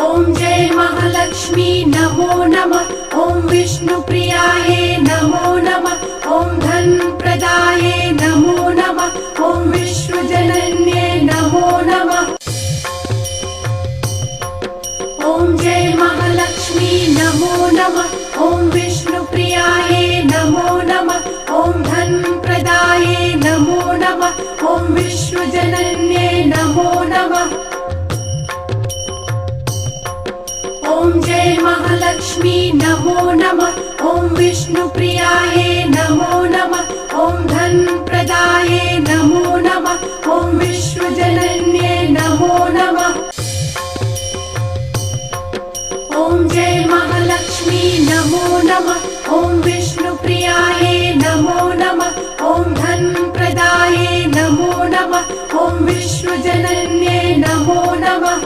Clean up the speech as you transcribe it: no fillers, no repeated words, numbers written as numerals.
ॐ जय महालक्ष्मी नमो नमः। ॐ विष्णुप्रियाये नमो नमः। ॐ धनप्रदाये नमो नमः। ॐ विश्वजनन्ये नमो नमः। ॐ जय महालक्ष्मी नमो नमः। ॐ विष्णुप्रियाये नमो नमः। ॐ धनप्रदाये नमो नमः। ॐ विश्वजनन्ये नमो नमः। ॐ जय महालक्ष्मी नमो नमः। ॐ विष्णुप्रियाये नमो नमः। ॐ धनप्रदाये नमो नमः। ॐ विश्वजनन्ये नमो नमः। ॐ जय महालक्ष्मी नमो नमः। ॐ विष्णुप्रियाये नमो नमः। ॐ धनप्रदाये नमो नमः। ॐ विश्वजनन्ये नमो नमः।